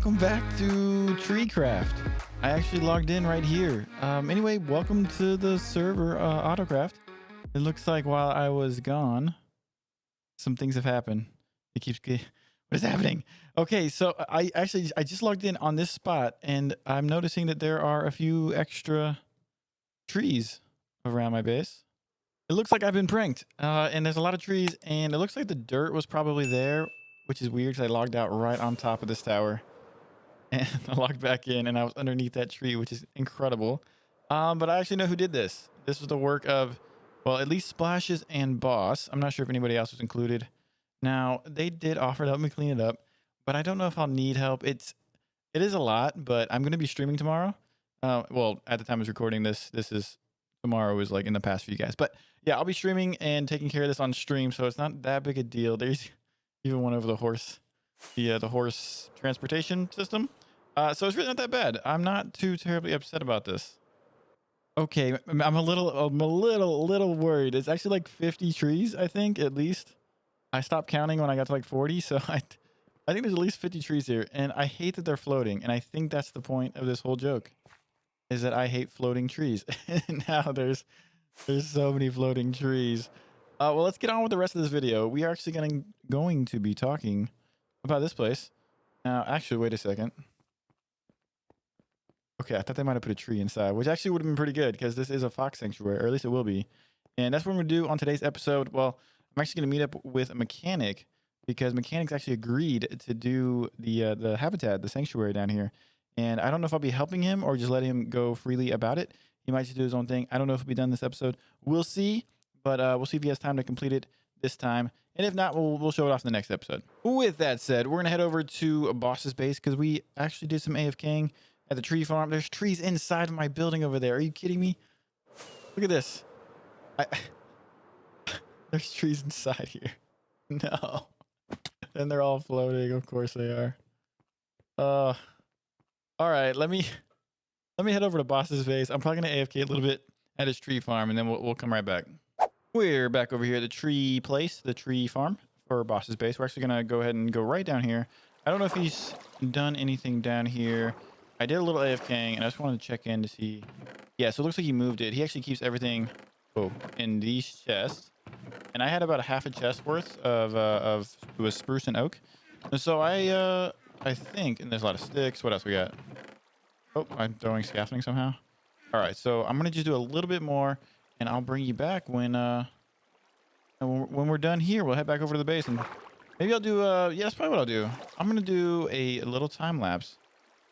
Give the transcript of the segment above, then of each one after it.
welcome back to TreeCraft. I actually logged in right here. Anyway, welcome to the server, AutoCraft. It looks like while I was gone, some things have happened. What is happening? Okay, so I just logged in on this spot, and I'm noticing that there are a few extra trees around my base. It looks like I've been pranked, and there's a lot of trees, and it looks like the dirt was probably there, which is weird because I logged out right on top of this tower. And I logged back in and I was underneath that tree, which is incredible. But I actually know who did this. This was the work of, well, at least Splashes and Boss. I'm not sure if anybody else was included. Now, they did offer to help me clean it up, but I don't know if I'll need help. It is a lot, but I'm going to be streaming tomorrow. Well, at the time I was recording this, tomorrow is like in the past for you guys. But yeah, I'll be streaming and taking care of this on stream, so it's not that big a deal. There's even one over the horse, the horse transportation system. So it's really not that bad. I'm not too terribly upset about this. Okay, I'm a little worried. It's actually like 50 trees, I think, at least. I stopped counting when I got to like 40, so I think there's at least 50 trees here, and I hate that they're floating, and I think that's the point of this whole joke, is that I hate floating trees. And now there's so many floating trees. Well, let's get on with the rest of this video. We are actually going to be talking about this place. Now, actually, wait a second. Okay, I thought they might have put a tree inside, which actually would have been pretty good because this is a fox sanctuary, or at least it will be. And that's what we're going to do on today's episode. Well, I'm actually going to meet up with a mechanic because mechanics actually agreed to do the habitat, the sanctuary down here. And I don't know if I'll be helping him or just let him go freely about it. He might just do his own thing. I don't know if it'll be done this episode. We'll see, but we'll see if he has time to complete it this time. And if not, we'll show it off in the next episode. With that said, we're going to head over to Boss's base because we actually did some AFKing at the tree farm. There's trees inside of my building over there. Are you kidding me? Look at this. There's trees inside here. No. And they're all floating. Of course they are. All right. Let me head over to Boss's base. I'm probably gonna AFK a little bit at his tree farm, and then we'll come right back. We're back over here at the tree place, the tree farm for Boss's base. We're actually gonna go ahead and go right down here. I don't know if he's done anything down here. I did a little AFKing, and I just wanted to check in to see. Yeah, so it looks like he moved it. He actually keeps everything in these chests. And I had about a half a chest worth of spruce and oak. And so I think, and there's a lot of sticks. What else we got? Oh, I'm throwing scaffolding somehow. All right, so I'm going to just do a little bit more, and I'll bring you back when we're done here. We'll head back over to the base, and maybe I'll do, yeah, that's probably what I'll do. I'm going to do a little time lapse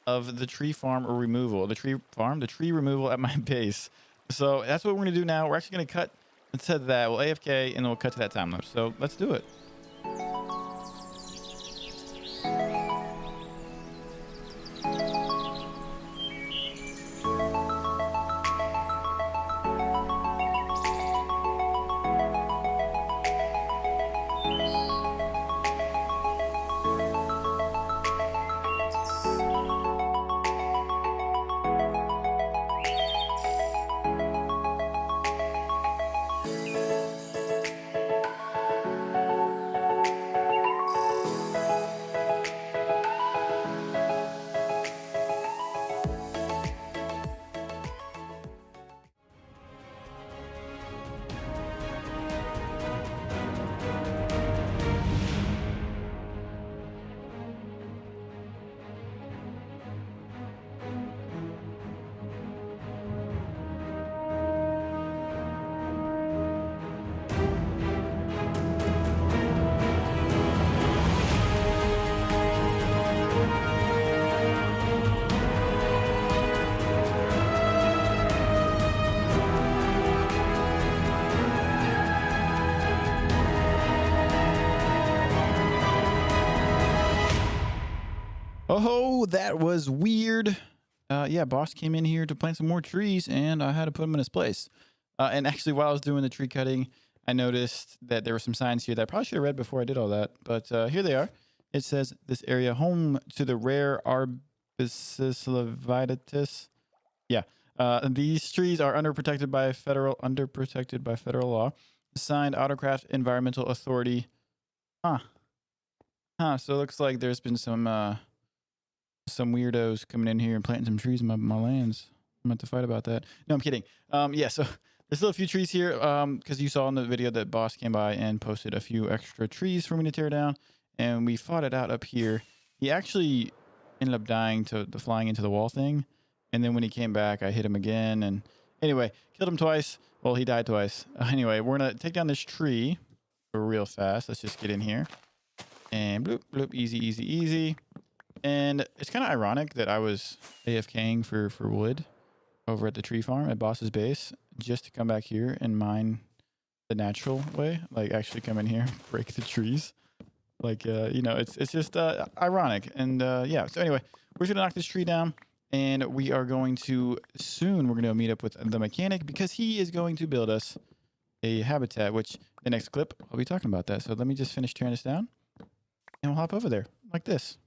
of the tree farm removal, the tree removal at my base. So that's what we're going to do now. We're actually going to cut instead of that. We'll AFK and then we'll cut to that time lapse. So let's do it. Oh, that was weird. Yeah, boss came in here to plant some more trees, and I had to put him in his place. And actually, while I was doing the tree cutting, I noticed that there were some signs here that I probably should have read before I did all that. But here they are. It says, this area home to the rare Arbutus levidatus. Yeah. These trees are underprotected by federal law. Signed, AutoCraft Environmental Authority. So it looks like there's been some some weirdos coming in here and planting some trees in my lands. I'm about to fight about that. No, I'm kidding. Yeah, so there's still a few trees here because you saw in the video that boss came by and posted a few extra trees for me to tear down, and we fought it out up here. He actually ended up dying to the flying into the wall thing, and then when he came back, I hit him again, and anyway, killed him twice. Well, he died twice. Anyway, we're gonna take down this tree real fast. Let's just get in here and bloop bloop, easy, easy, easy. And it's kind of ironic that I was AFKing for wood over at the tree farm at Boss's base just to come back here and mine the natural way, like actually come in here, break the trees. Like, it's just ironic. And yeah, so anyway, we're just gonna knock this tree down and we are going to soon, we're gonna meet up with the mechanic because he is going to build us a habitat, which the next clip, I'll be talking about that. So let me just finish tearing this down and we'll hop over there like this.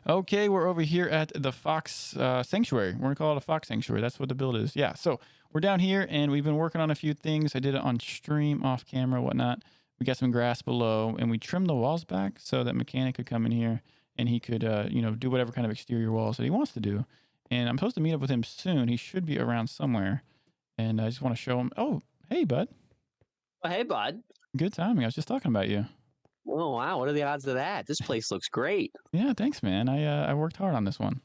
Okay, we're over here at the Fox Sanctuary. We're gonna call it a Fox Sanctuary. That's what the build is. Yeah, so we're down here and we've been working on a few things. I did it on stream, off camera, whatnot. We got some grass below and we trimmed the walls back so that mechanic could come in here and he could, do whatever kind of exterior walls that he wants to do. And I'm supposed to meet up with him soon. He should be around somewhere. And I just want to show him. Oh, hey, bud. Oh, hey, bud. Good timing. I was just talking about you. Oh, wow. What are the odds of that? This place looks great. Yeah, thanks, man. I worked hard on this one.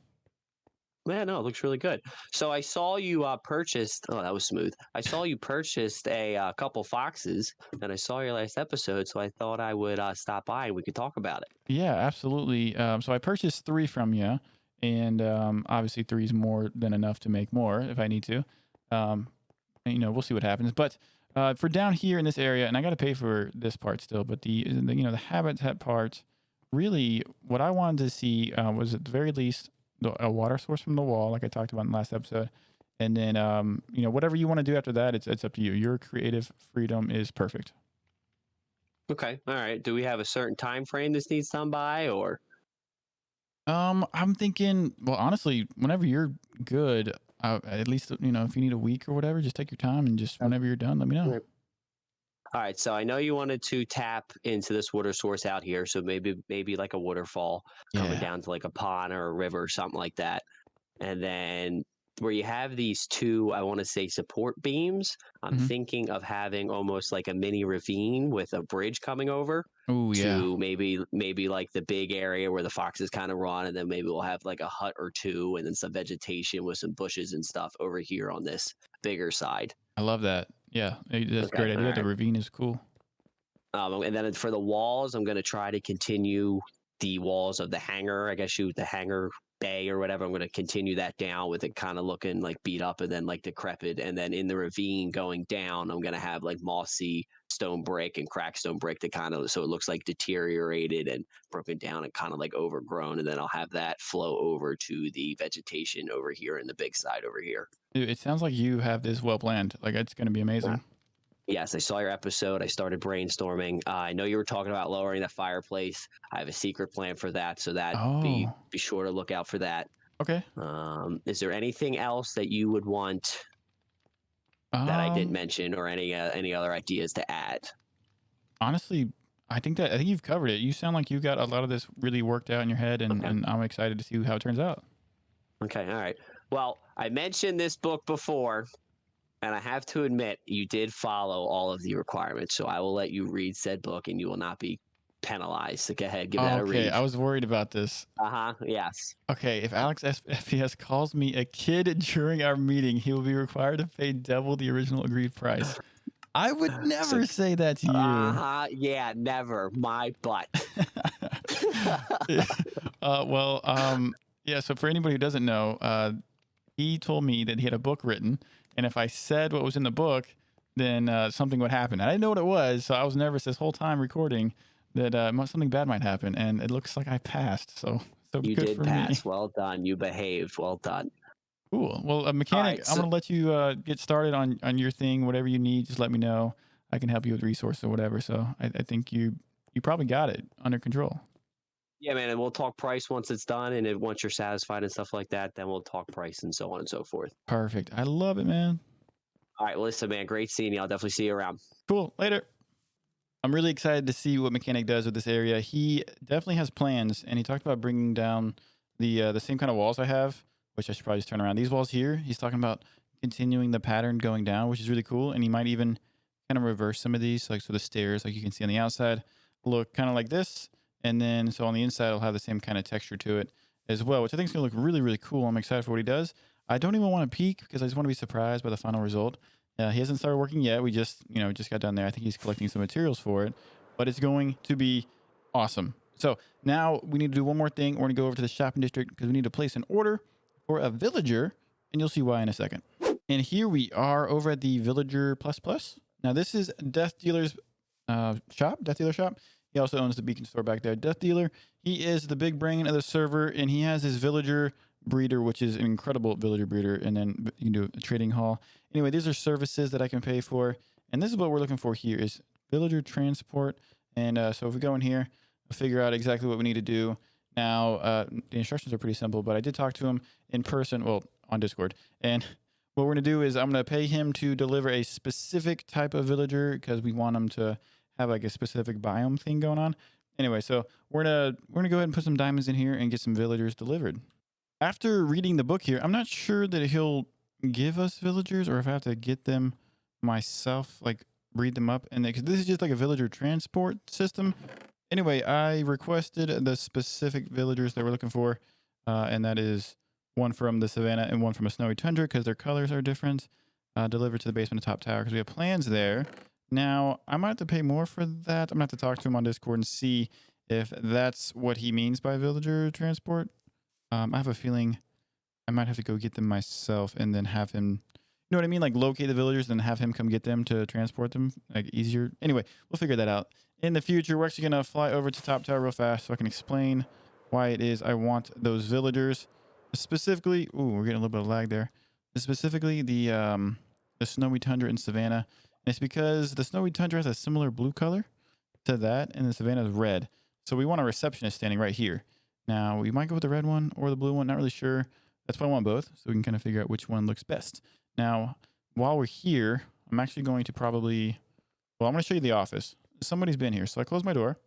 Man, no, it looks really good. So I saw you purchased. Oh, that was smooth. I saw you purchased a couple foxes, and I saw your last episode, so I thought I would stop by and we could talk about it. Yeah, absolutely. So I purchased 3 from you, and obviously 3 is more than enough to make more if I need to. And, we'll see what happens. But for down here in this area, and I got to pay for this part still, but the habitat part, really, what I wanted to see was at the very least a water source from the wall, like I talked about in the last episode. And then, whatever you want to do after that, it's up to you. Your creative freedom is perfect. Okay. All right. Do we have a certain time frame this needs done by, or? I'm thinking, well, honestly, whenever you're good, at least, if you need a week or whatever, just take your time and just whenever you're done, let me know. All right, so I know you wanted to tap into this water source out here, so maybe like a waterfall coming Yeah. down to like a pond or a river or something like that. And then where you have these two, I want to say support beams, I'm Mhm. thinking of having almost like a mini ravine with a bridge coming over Oh, yeah. to maybe like the big area where the foxes kind of run, and then maybe we'll have like a hut or two and then some vegetation with some bushes and stuff over here on this bigger side. I love that. Yeah, that's a Okay, great all idea. The right. ravine is cool. And then for the walls, I'm going to try to continue the walls of the hangar. I guess the hangar bay or whatever. I'm going to continue that down with it kind of looking like beat up and then like decrepit. And then in the ravine going down, I'm going to have like mossy stone brick and cracked stone brick to kind of so it looks like deteriorated and broken down and kind of like overgrown. And then I'll have that flow over to the vegetation over here in the big side over here. Dude, it sounds like you have this well planned. Like it's going to be amazing. Yes, I saw your episode. I started brainstorming. I know you were talking about lowering the fireplace. I have a secret plan for that, so that be Oh, sure to look out for that. okay. Is there anything else that you would want that I didn't Um, mention, or any other ideas to add? honestly, I think you've covered it. You sound like you got a lot of this really worked out in your head, and Okay. and I'm excited to see how it turns out. Okay. All right. Well, I mentioned this book before, and I have to admit, you did follow all of the requirements. So I will let you read said book, and you will not be penalized. So go ahead, give that a Okay, read. I was worried about this. Yes. Okay, if Alex FPS calls me a kid during our meeting, he will be required to pay double the original agreed price. I would So never say that to you. Yeah, never. My butt. Yeah. So for anybody who doesn't know, he told me that he had a book written, and if I said what was in the book, then something would happen. I didn't know what it was, so I was nervous this whole time recording that something bad might happen, and it looks like I passed. So You good did for me. pass. Well done. You behaved. Well done. Cool. Well, a All mechanic, right. I'm So, gonna let you get started on your thing. Whatever you need, just let me know. I can help you with resources or whatever. So I think you probably got it under control. yeah, man, and we'll talk price once it's done. And once you're satisfied and stuff like that, then we'll talk price and so on and so forth. Perfect. I love it, man. All right. Well, listen, man, great seeing you. I'll definitely see you around. Cool. Later. I'm really excited to see what Mechanic does with this area. He definitely has plans, and he talked about bringing down the same kind of walls I have, which I should probably just turn around. These walls here, he's talking about continuing the pattern going down, which is really cool. And he might even kind of reverse some of these, like so the stairs, like you can see on the outside, look kind of like this. And then so on the inside, it'll have the same kind of texture to it as well, which I think is going to look really, really cool. I'm excited for what he does. I don't even want to peek because I just want to be surprised by the final result. He hasn't started working yet. We just, just got done there. I think he's collecting some materials for it, but it's going to be awesome. So now we need to do one more thing. We're going to go over to the shopping district because we need to place an order for a villager, and you'll see why in a second. And here we are over at the Villager Plus Plus. Now this is Death Dealer's Death Dealer shop. He also owns the Beacon store back there. Death Dealer, he is the big brain of the server, and he has his villager breeder, which is an incredible villager breeder, and then you can do a trading hall. Anyway, these are services that I can pay for, and this is what we're looking for here is villager transport. And so if we go in here, we'll figure out exactly what we need to do. Now, the instructions are pretty simple, but I did talk to him in person, well, on Discord, and what we're going to do is I'm going to pay him to deliver a specific type of villager because we want him to have like a specific biome thing going on. Anyway, so we're gonna go ahead and put some diamonds in here and get some villagers delivered. After reading the book here, I'm not sure that he'll give us villagers or if I have to get them myself, like breed them up. And because this is just like a villager transport system. Anyway, I requested the specific villagers that we're looking for, and that is one from the savannah and one from a snowy tundra because their colors are different. Delivered to the basement of top tower because we have plans there. Now, I might have to pay more for that. I'm going to have to talk to him on Discord and see if that's what he means by villager transport. I have a feeling I might have to go get them myself and then have him, you know what I mean? Like locate the villagers and have him come get them to transport them, like easier. Anyway, we'll figure that out. In the future, we're actually going to fly over to top tower real fast so I can explain why it is I want those villagers. Specifically, ooh, we're getting a little bit of lag there. Specifically, the snowy tundra and savannah. It's because the snowy tundra has a similar blue color to that, and the savannah is red. So we want a receptionist standing right here. Now, we might go with the red one or the blue one, not really sure. That's why I want both, so we can kind of figure out which one looks best. Now, while we're here, I'm actually going to probably, well, I'm going to show you the office. Somebody's been here, so I closed my door.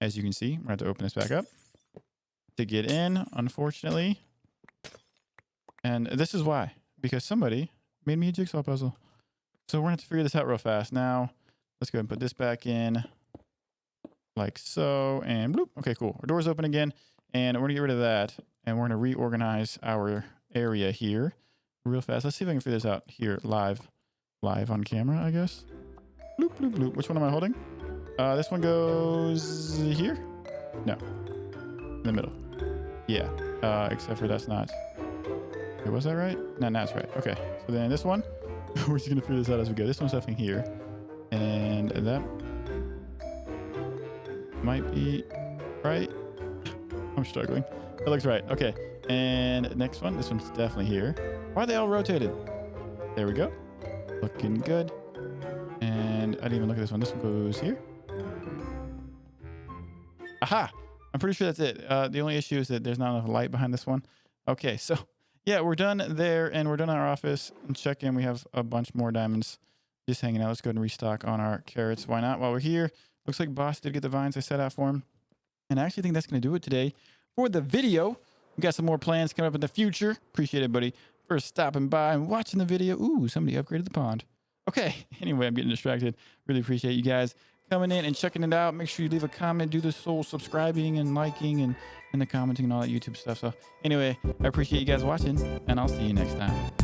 As you can see, I'm going to have to open this back up to get in, unfortunately. And this is why, because somebody made me a jigsaw puzzle. So we're going to have to figure this out real fast. Now, let's go ahead and put this back in like so. And bloop. Okay, cool. Our door's open again. And we're going to get rid of that. And we're going to reorganize our area here real fast. Let's see if I can figure this out here live on camera, I guess. Bloop, bloop, bloop. Which one am I holding? This one goes here? No. In the middle. Yeah. Except for that's not. Okay, was that right? No, that's right. Okay. So then this one. We're just going to figure this out as we go. This one's definitely here. And that might be right. I'm struggling. That looks right. Okay. And next one. This one's definitely here. Why are they all rotated? There we go. Looking good. And I didn't even look at this one. This one goes here. Aha! I'm pretty sure that's it. The only issue is that there's not enough light behind this one. Okay, so yeah, we're done there, and we're done in our office. And check in. We have a bunch more diamonds just hanging out. Let's go ahead and restock on our carrots. Why not? While we're here, looks like Boss did get the vines I set out for him. And I actually think that's going to do it today for the video. We got some more plans coming up in the future. Appreciate it, buddy, for stopping by and watching the video. Ooh, somebody upgraded the pond. Okay, anyway, I'm getting distracted. Really appreciate you guys coming in and checking it out. Make sure you leave a comment, do the whole subscribing and liking and the commenting and all that YouTube stuff. So anyway, I appreciate you guys watching, and I'll see you next time.